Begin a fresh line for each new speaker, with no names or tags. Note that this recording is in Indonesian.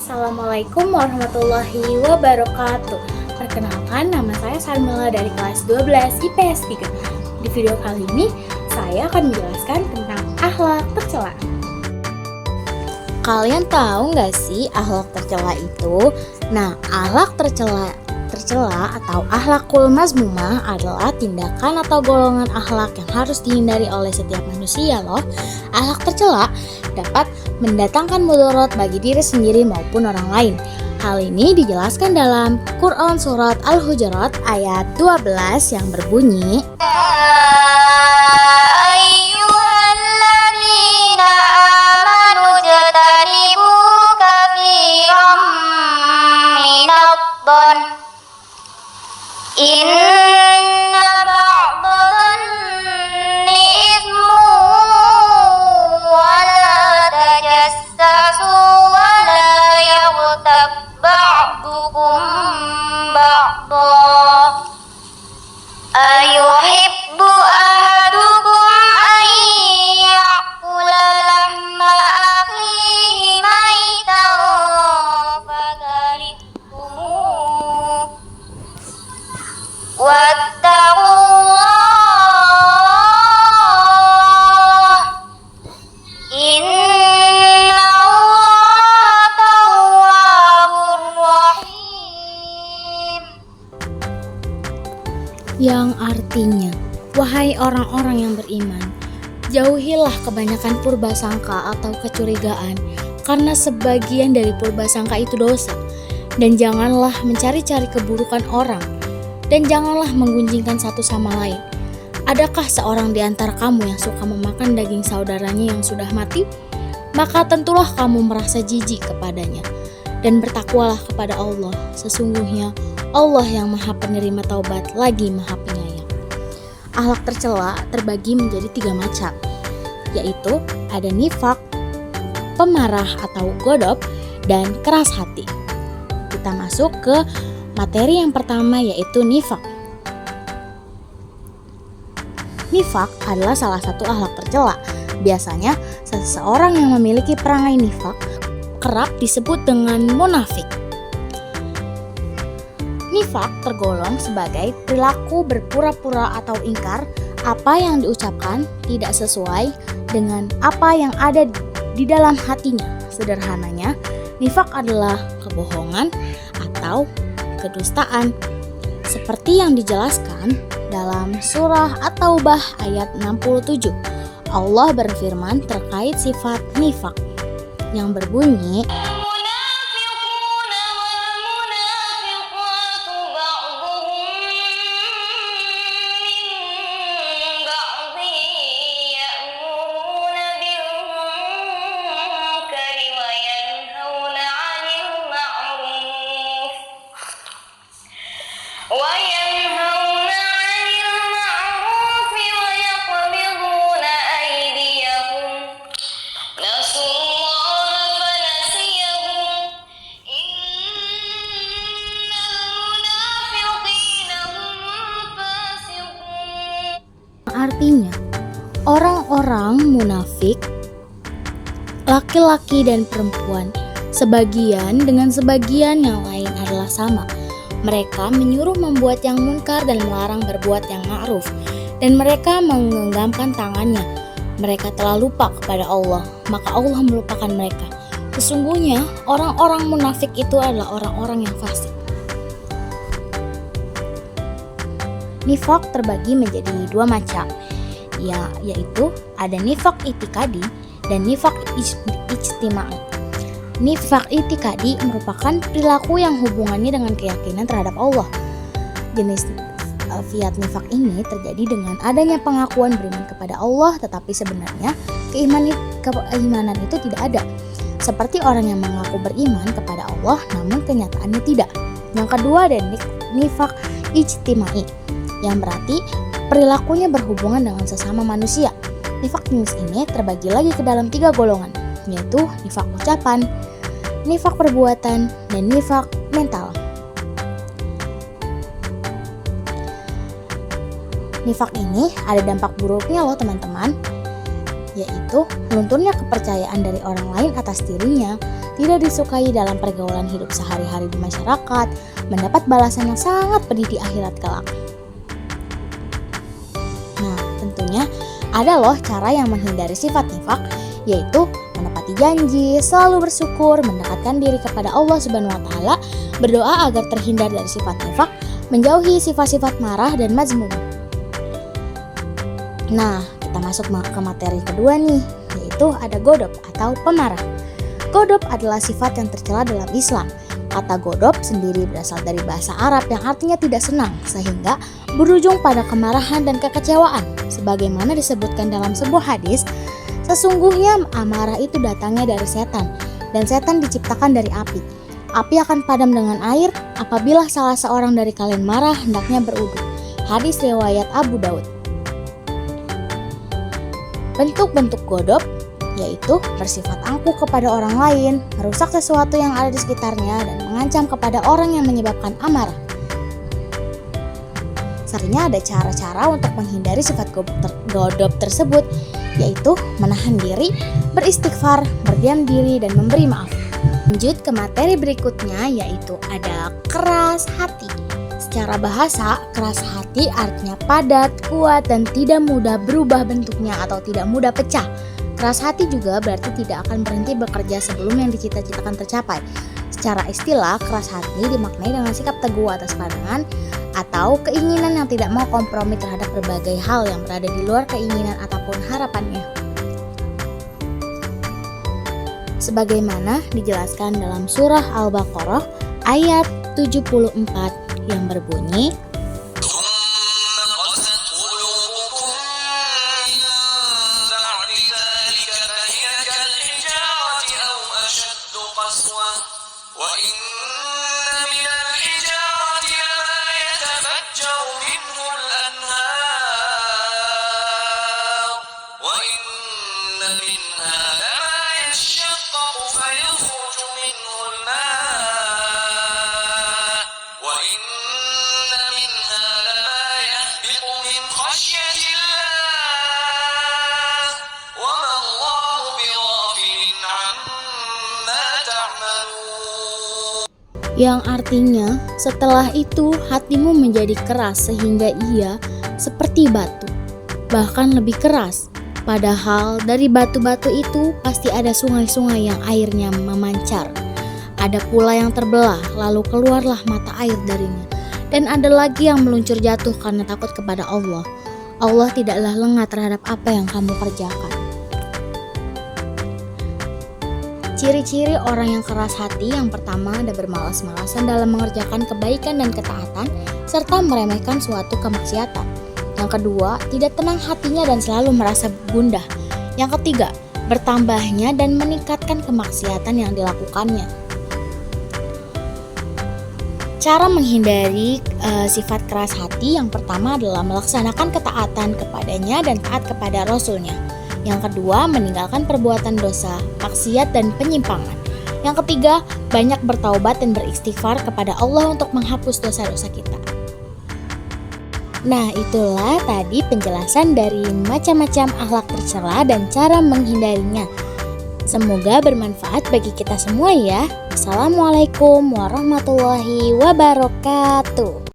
Assalamualaikum warahmatullahi wabarakatuh. Perkenalkan, nama saya Sarmila dari kelas 12 IPS 3. Di video kali ini, saya akan menjelaskan tentang akhlak tercela. Kalian tahu nggak sih akhlak tercela itu? Nah, akhlak tercela atau akhlakul mazmumah adalah tindakan atau golongan akhlak yang harus dihindari oleh setiap manusia loh. Akhlak tercela dapat mendatangkan mudarat bagi diri sendiri maupun orang lain. Hal ini dijelaskan dalam Quran Surat Al-Hujurat ayat 12 yang berbunyi,
Inna ba'dadhanni ismu wa la tajassasu wa la yaghtab ba'dukum ba'da ayuhibbu ahadukum an ya'kula lahma akhihi maitan fakarihtumuh Wattaqullah Innallaha tawwabur rahim.
yang artinya, wahai orang-orang yang beriman, jauhilah kebanyakan purbasangka atau kecurigaan, karena sebagian dari purbasangka itu dosa. Dan janganlah mencari-cari keburukan orang, dan janganlah menggunjingkan satu sama lain. Adakah seorang di antara kamu yang suka memakan daging saudaranya yang sudah mati? Maka tentulah kamu merasa jijik kepadanya. Dan bertakwalah kepada Allah, sesungguhnya Allah yang Maha Penerima Taubat lagi Maha Penyayang. Akhlak tercela terbagi menjadi 3 macam, yaitu ada nifak, pemarah atau godop, dan keras hati. Kita masuk ke materi yang pertama, yaitu nifak. Nifak adalah salah satu akhlak tercela. Biasanya seseorang yang memiliki perangai nifak kerap disebut dengan munafik. Nifak tergolong sebagai perilaku berpura-pura atau ingkar apa yang diucapkan tidak sesuai dengan apa yang ada di dalam hatinya. Sederhananya, nifak adalah kebohongan atau kedustaan, seperti yang dijelaskan dalam surah At-Taubah ayat 67. Allah berfirman terkait sifat nifak yang berbunyi,
وَيَنْهَوْنَ عَنِ الْمَعْرُوفِ وَيَقْبِضُونَ أَيْدِيَهُمْ نَسُوا اللَّهَ فَنَسِيَهُمْ إِنَّ الْمُنَافِقِينَ هُمُ الْفَاسِقُونَ.
artinya orang-orang munafik, laki-laki dan perempuan, sebagian dengan sebagian yang lain adalah sama. Mereka menyuruh membuat yang munkar dan melarang berbuat yang ma'ruf, dan mereka menggenggamkan tangannya. Mereka telah lupa kepada Allah, maka Allah melupakan mereka. Sesungguhnya orang-orang munafik itu adalah orang-orang yang fasik. Nifak terbagi menjadi 2 macam, yaitu ada nifak itikadi dan nifak ijtimai. Nifak itikadi merupakan perilaku yang hubungannya dengan keyakinan terhadap Allah. Jenis fiat nifak ini terjadi dengan adanya pengakuan beriman kepada Allah, tetapi sebenarnya keimanan itu tidak ada. Seperti orang yang mengaku beriman kepada Allah, namun kenyataannya tidak. Yang kedua ada nifak ijtimai, yang berarti perilakunya berhubungan dengan sesama manusia. Nifak jenis ini terbagi lagi ke dalam 3 golongan, yaitu nifak ucapan, nifak perbuatan, dan nifak mental. Nifak ini ada dampak buruknya loh teman-teman, yaitu lunturnya kepercayaan dari orang lain atas dirinya, tidak disukai dalam pergaulan hidup sehari-hari di masyarakat, mendapat balasan yang sangat pedih di akhirat kelak. Nah, tentunya ada loh cara yang menghindari sifat nifak, yaitu menepati janji, selalu bersyukur, mendekatkan diri kepada Allah Subhanahu wa taala, berdoa agar terhindar dari sifat nifak, menjauhi sifat-sifat marah dan mazmum. Nah, kita masuk ke materi kedua nih, yaitu ada godop atau pemarah. Godop adalah sifat yang tercela dalam Islam. Kata godop sendiri berasal dari bahasa Arab yang artinya tidak senang, sehingga berujung pada kemarahan dan kekecewaan. Sebagaimana disebutkan dalam sebuah hadis, sesungguhnya amarah itu datangnya dari setan, dan setan diciptakan dari api. Api akan padam dengan air apabila salah seorang dari kalian marah hendaknya berwudu. Hadis riwayat Abu Daud. Bentuk-bentuk godop yaitu bersifat angkuh kepada orang lain, merusak sesuatu yang ada di sekitarnya, dan mengancam kepada orang yang menyebabkan amarah. Seringnya ada cara-cara untuk menghindari sifat godop tersebut, yaitu menahan diri, beristighfar, berdiam diri, dan memberi maaf. Lanjut ke materi berikutnya, yaitu ada keras hati. Secara bahasa, keras hati artinya padat, kuat, dan tidak mudah berubah bentuknya atau tidak mudah pecah. Keras hati juga berarti tidak akan berhenti bekerja sebelum yang dicita-citakan tercapai. Secara istilah, keras hati dimaknai dengan sikap teguh atas pandangan atau keinginan yang tidak mau kompromi terhadap berbagai hal yang berada di luar keinginan ataupun harapannya. Sebagaimana dijelaskan dalam surah Al-Baqarah ayat 74 yang berbunyi, yang artinya setelah itu hatimu menjadi keras sehingga ia seperti batu, bahkan lebih keras. Padahal dari batu-batu itu pasti ada sungai-sungai yang airnya memancar. Ada pula yang terbelah, lalu keluarlah mata air darinya. Dan ada lagi yang meluncur jatuh karena takut kepada Allah. Allah tidaklah lengah terhadap apa yang kamu kerjakan. Ciri-ciri orang yang keras hati yang pertama ada bermalas-malasan dalam mengerjakan kebaikan dan ketaatan, serta meremehkan suatu kemaksiatan. Yang kedua, tidak tenang hatinya dan selalu merasa gundah. Yang ketiga, bertambahnya dan meningkatkan kemaksiatan yang dilakukannya. Cara menghindari sifat keras hati yang pertama adalah melaksanakan ketaatan kepadanya dan taat kepada Rasulnya. Yang kedua, meninggalkan perbuatan dosa, maksiat, dan penyimpangan. Yang ketiga, banyak bertaubat dan beristighfar kepada Allah untuk menghapus dosa-dosa kita. Nah, itulah tadi penjelasan dari macam-macam akhlak tercela dan cara menghindarinya. Semoga bermanfaat bagi kita semua ya. Assalamualaikum warahmatullahi wabarakatuh.